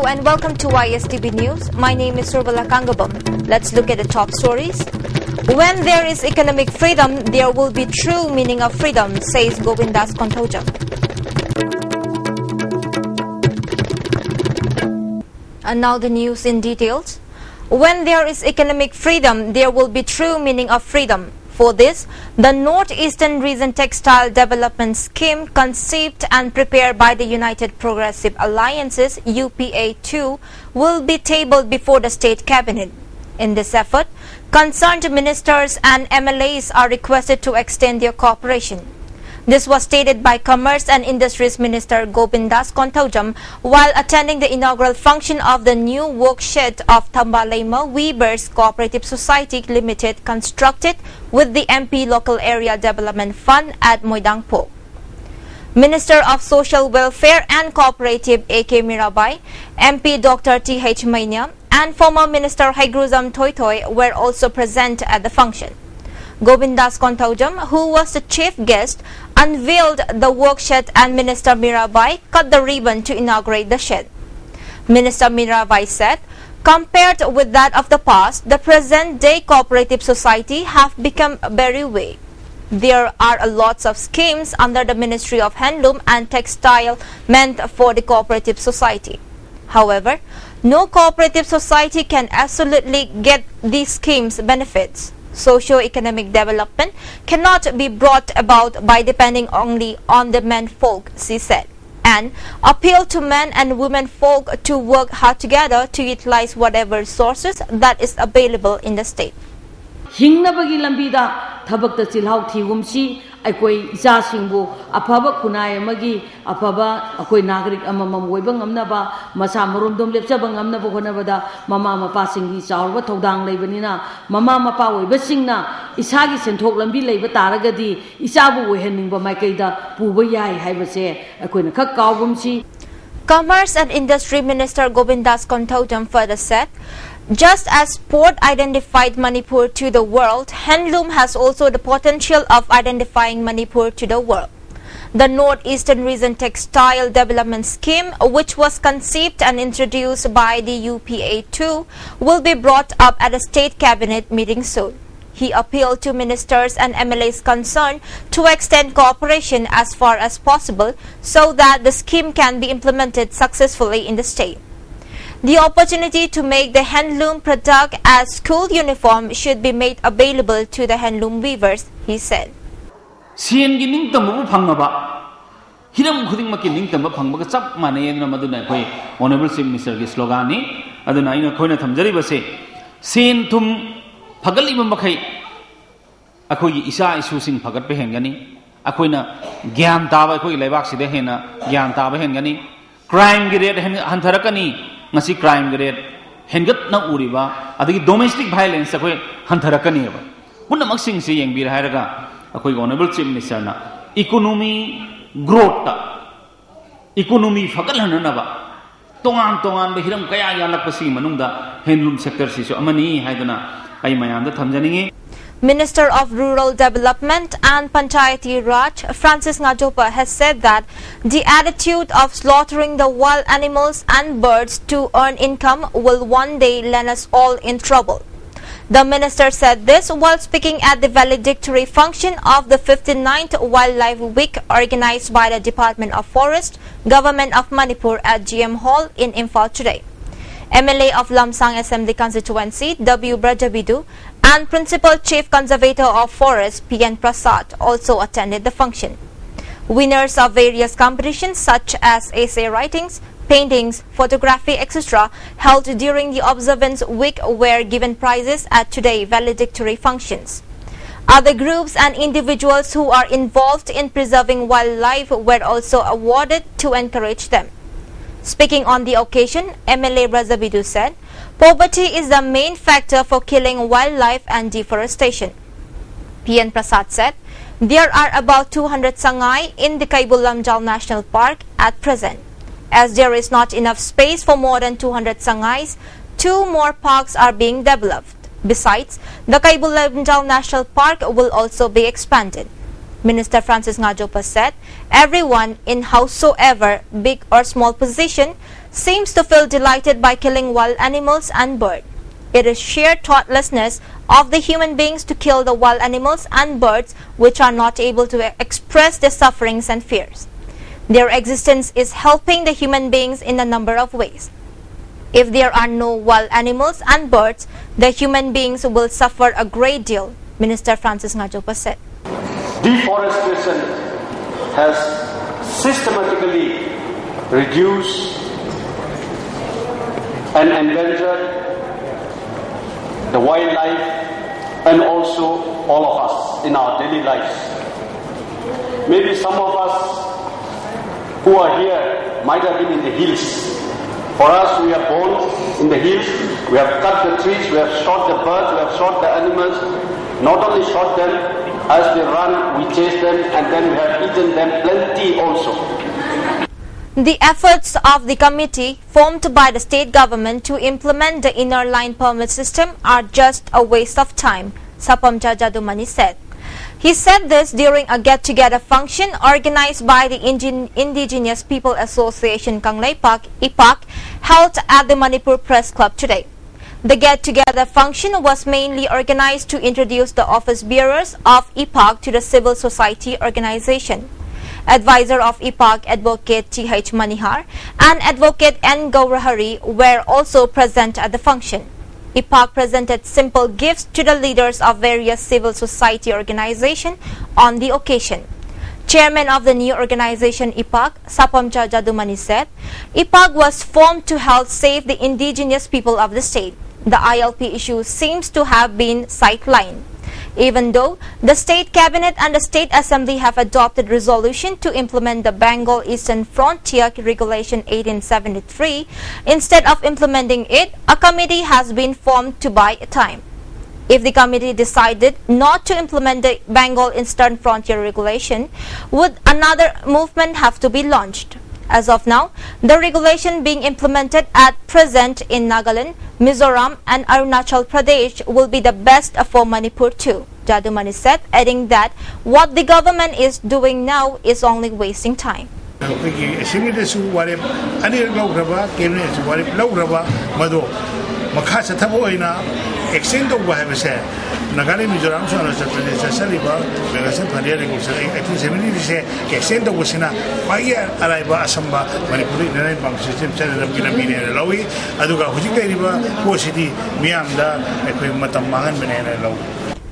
and welcome to ISTV News. My name is Surbala Kangabam. Let's look at the top stories. When there is economic freedom, there will be true meaning of freedom, says Govindas Kontojam. And now the news in details. When there is economic freedom, there will be true meaning of freedom. For this, the Northeastern Region Textile Development Scheme, conceived and prepared by the United Progressive Alliances (UPA2), will be tabled before the State Cabinet. In this effort, concerned ministers and MLAs are requested to extend their cooperation. This was stated by Commerce and Industries Minister Govindas Kontojam while attending the inaugural function of the new workshed of Tambalema Weavers Cooperative Society Limited, constructed with the MP Local Area Development Fund at Moidangpo. Minister of Social Welfare and Cooperative A.K. Mirabai, MP Dr. T.H. Mania, and former Minister Haigruzam Toitoy were also present at the function. Govindas Kontojam, who was the chief guest, unveiled the workshed and Minister Mirabai cut the ribbon to inaugurate the shed. Minister Mirabai said, compared with that of the past, the present-day cooperative society have become very way. There are lots of schemes under the Ministry of Handloom and Textile meant for the cooperative society. However, no cooperative society can absolutely get these schemes benefits. Socio-economic development cannot be brought about by depending only on the men folk, she said, and appealed to men and women folk to work hard together to utilize whatever resources that is available in the state. Hingnabagi lambida thabakta chilhau thigumsi aikoi isa singbu afaba kunai amagi afaba akoi nagrik amamam oiba ngamnaba masa marumdom lepchaba ngamnaba honabada mama mapa singgi chaurba thodang leibanina mama mapa oiba singna isagi senthok lambi leiba taragadi isabu oihaningba maikaida puba yai haibase akoina khak kaugumsi. Commerce and Industry Minister Govindas Kontojam further said, just as port identified Manipur to the world, handloom has also the potential of identifying Manipur to the world. The Northeastern Region Textile Development Scheme, which was conceived and introduced by the UPA2, will be brought up at a State Cabinet meeting soon. He appealed to ministers and MLAs concerned to extend cooperation as far as possible so that the scheme can be implemented successfully in the state. The opportunity to make the handloom product as school uniform should be made available to the handloom weavers, he said. Honorable Chief Minister Pagali Makai Akoi Isa Isusing Pagat Behengani, Akoina Gian Taba Koi Levaxi de Hena, Gian Taba Hengani, crime grade Hantarakani, Nasi crime grade, Hengat na Uriba, Adi domestic violence Akoi Hantarakani. Puna Maxing seeing Bir Haraga, Akoi Honorable Chief Minister, economy growth, economy Fagalanava. Tongan the Hiram Kaya Yapasi Manunda, handloom sector Siso Amani Haidana. Minister of Rural Development and Panchayati Raj, Francis Ngajopa, has said that the attitude of slaughtering the wild animals and birds to earn income will one day land us all in trouble. The minister said this while speaking at the valedictory function of the 59th Wildlife Week organized by the Department of Forest, Government of Manipur at GM Hall in Imphal today. MLA of Lamsang Assembly Constituency, W. Brajavidu, and Principal Chief Conservator of Forest, P.N. Prasad, also attended the function. Winners of various competitions such as essay writings, paintings, photography, etc. held during the Observance Week were given prizes at today's valedictory functions. Other groups and individuals who are involved in preserving wildlife were also awarded to encourage them. Speaking on the occasion, MLA Brajavidu said, poverty is the main factor for killing wildlife and deforestation. P.N. Prasad said, there are about 200 sangai in the Kaibulamjal National Park at present. As there is not enough space for more than 200 sangais, 2 more parks are being developed. Besides, the Kaibulamjal National Park will also be expanded. Minister Francis Ngajopa said, everyone in howsoever big or small position seems to feel delighted by killing wild animals and birds. It is sheer thoughtlessness of the human beings to kill the wild animals and birds which are not able to express their sufferings and fears. Their existence is helping the human beings in a number of ways. If there are no wild animals and birds, the human beings will suffer a great deal, Minister Francis Ngajopa said. Deforestation has systematically reduced and endangered the wildlife and also all of us in our daily lives. Maybe some of us who are here might have been in the hills. For us, we are born in the hills, we have cut the trees, we have shot the birds, we have shot the animals. Not only shot them, as they run, we chase them, and then we have eaten them plenty also. The efforts of the committee formed by the state government to implement the inner line permit system are just a waste of time, Sapamcha Jadumani said. He said this during a get-together function organized by the Indigenous People Association Kangleipak, IPAC, held at the Manipur Press Club today. The get-together function was mainly organized to introduce the office bearers of IPAC to the civil society organization. Advisor of IPAC, Advocate T.H. Manihar and Advocate N. Gaurahari were also present at the function. IPAC presented simple gifts to the leaders of various civil society organizations on the occasion. Chairman of the new organization IPAC, Sapamcha Jadumani said, IPAC was formed to help save the indigenous people of the state. The ILP issue seems to have been sidelined. Even though the State Cabinet and the State Assembly have adopted resolution to implement the Bengal Eastern Frontier Regulation 1873, instead of implementing it, a committee has been formed to buy time. If the committee decided not to implement the Bengal Eastern Frontier Regulation, would another movement have to be launched? As of now, the regulation being implemented at present in Nagaland, Mizoram and Arunachal Pradesh will be the best for Manipur too, Jadumani said, adding that what the government is doing now is only wasting time. Extend the web said Nagari Mizoram Saliba, Vegasan Padia, 1870, extend the Wasina, Paya, Araiba, Asamba, Manipuri, Bank System, Gina, Lowy, Aduga, Hujika River, City, Miamda, Matamang, and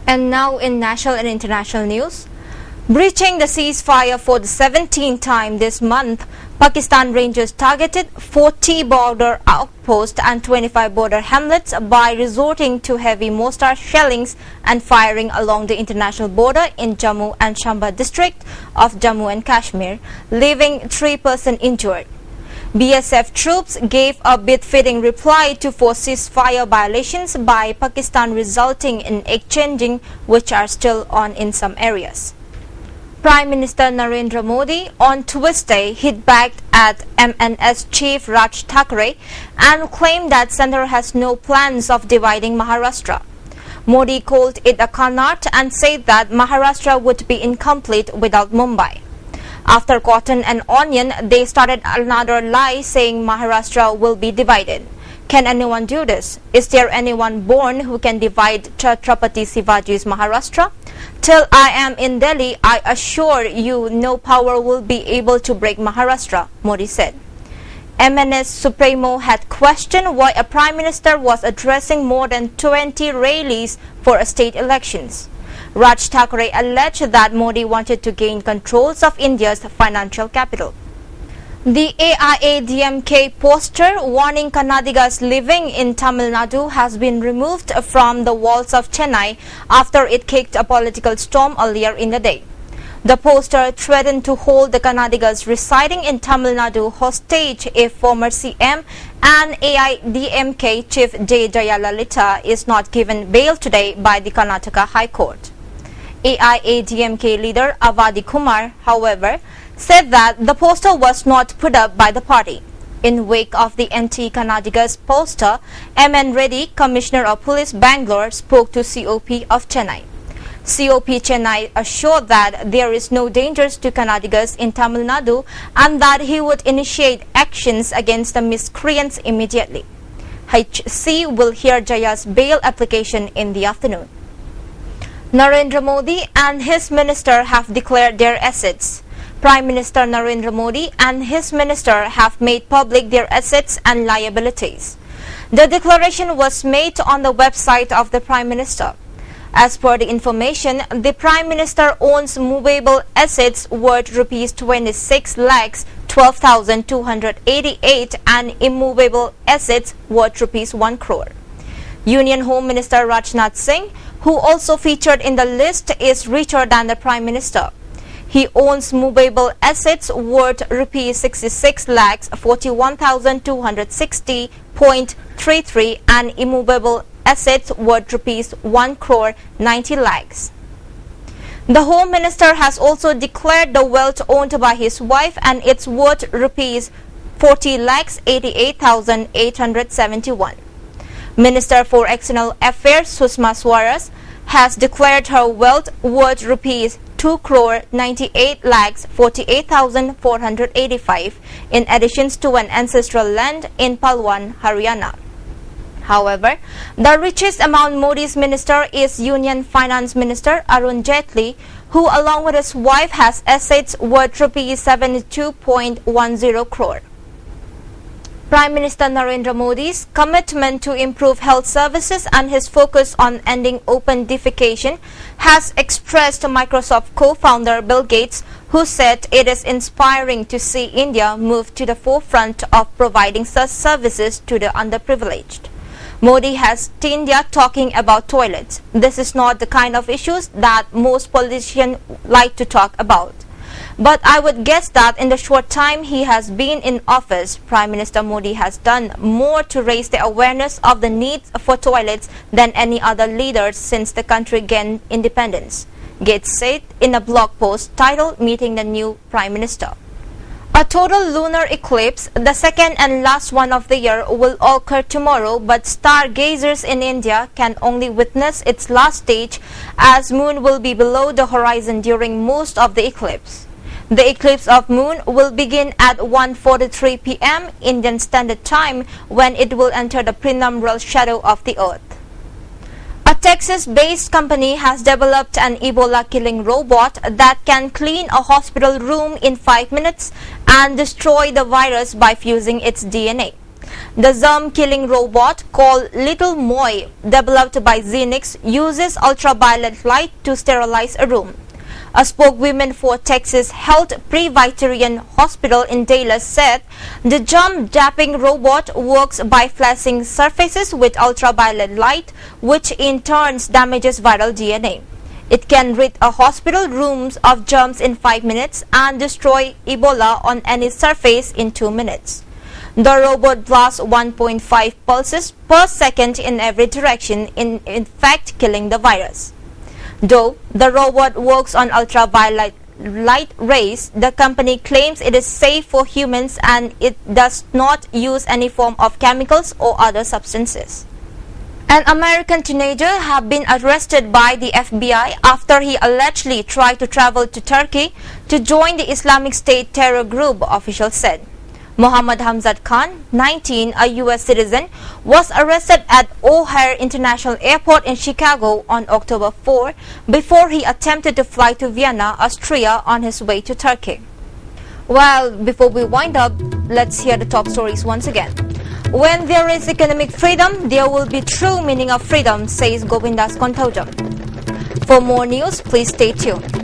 And now in national and international news. Breaching the ceasefire for the 17th time this month, Pakistan Rangers targeted 40 border outposts and 25 border hamlets by resorting to heavy mortar shellings and firing along the international border in Jammu and Shamba district of Jammu and Kashmir, leaving 3 persons injured. BSF troops gave a bit-fitting reply to 4 ceasefire violations by Pakistan, resulting in exchanging which are still on in some areas. Prime Minister Narendra Modi on Tuesday hit back at MNS chief Raj Thackeray and claimed that centre has no plans of dividing Maharashtra. Modi called it a carnot and said that Maharashtra would be incomplete without Mumbai. After cotton and onion, they started another lie saying Maharashtra will be divided. Can anyone do this? Is there anyone born who can divide Chhatrapati Shivaji's Maharashtra? Till I am in Delhi, I assure you no power will be able to break Maharashtra, Modi said. MNS Supremo had questioned why a Prime Minister was addressing more than 20 rallies for state elections. Raj Thackeray alleged that Modi wanted to gain controls of India's financial capital. The AIADMK poster warning Kannadigas living in Tamil Nadu has been removed from the walls of Chennai after it kicked a political storm earlier in the day. The poster threatened to hold the Kannadigas residing in Tamil Nadu hostage if former CM and AIADMK chief J. Jayalalalitha is not given bail today by the Karnataka High Court. AIADMK leader Avadi Kumar, however, said that the poster was not put up by the party. In wake of the anti-Kannadigas poster, M.N. Reddy, Commissioner of Police Bangalore, spoke to COP of Chennai. COP Chennai assured that there is no danger to Kannadigas in Tamil Nadu and that he would initiate actions against the miscreants immediately. HC will hear Jaya's bail application in the afternoon. Narendra Modi and his minister have declared their assets. Prime Minister Narendra Modi and his minister have made public their assets and liabilities. The declaration was made on the website of the Prime Minister. As per the information, the Prime Minister owns movable assets worth Rs 26,12,288 and immovable assets worth Rs 1 crore. Union Home Minister Rajnath Singh, who also featured in the list, is richer than the Prime Minister. He owns movable assets worth Rs 66,41,260.33 and immovable assets worth Rs 1 crore 90 lakhs. The Home Minister has also declared the wealth owned by his wife and it's worth Rs 40 lakhs 88,871. Minister for External Affairs Sushma Swaraj has declared her wealth worth Rs 2 crore 98 lakhs 48,485 in addition to an ancestral land in Palwan, Haryana. However, the richest among Modi's minister is Union Finance Minister Arun Jaitley, who along with his wife has assets worth Rs 72.10 crore. Prime Minister Narendra Modi's commitment to improve health services and his focus on ending open defecation has expressed Microsoft co-founder Bill Gates, who said it is inspiring to see India move to the forefront of providing such services to the underprivileged. Modi has India talking about toilets. This is not the kind of issues that most politicians like to talk about. But I would guess that in the short time he has been in office, Prime Minister Modi has done more to raise the awareness of the need for toilets than any other leader since the country gained independence, Gates said in a blog post titled Meeting the New Prime Minister. A total lunar eclipse, the second and last one of the year, will occur tomorrow, but stargazers in India can only witness its last stage as moon will be below the horizon during most of the eclipse. The eclipse of moon will begin at 1:43 p.m. Indian Standard Time when it will enter the penumbral shadow of the earth. A Texas-based company has developed an Ebola-killing robot that can clean a hospital room in 5 minutes and destroy the virus by fusing its DNA. The germ-killing robot, called Little Moy, developed by Xenix, uses ultraviolet light to sterilize a room. A spokeswoman for Texas Health Presbyterian Hospital in Dallas said the germ-dapping robot works by flashing surfaces with ultraviolet light, which in turn damages viral DNA. It can rid a hospital rooms of germs in 5 minutes and destroy Ebola on any surface in 2 minutes. The robot blasts 1.5 pulses per second in every direction, in fact killing the virus. Though the robot works on ultraviolet light rays, the company claims it is safe for humans and it does not use any form of chemicals or other substances. An American teenager has been arrested by the FBI after he allegedly tried to travel to Turkey to join the Islamic State terror group, officials said. Mohammed Hamzat Khan, 19, a U.S. citizen, was arrested at O'Hare International Airport in Chicago on October 4 before he attempted to fly to Vienna, Austria on his way to Turkey. Well, before we wind up, let's hear the top stories once again. When there is economic freedom, there will be true meaning of freedom, says Govindas Kontaujam. For more news, please stay tuned.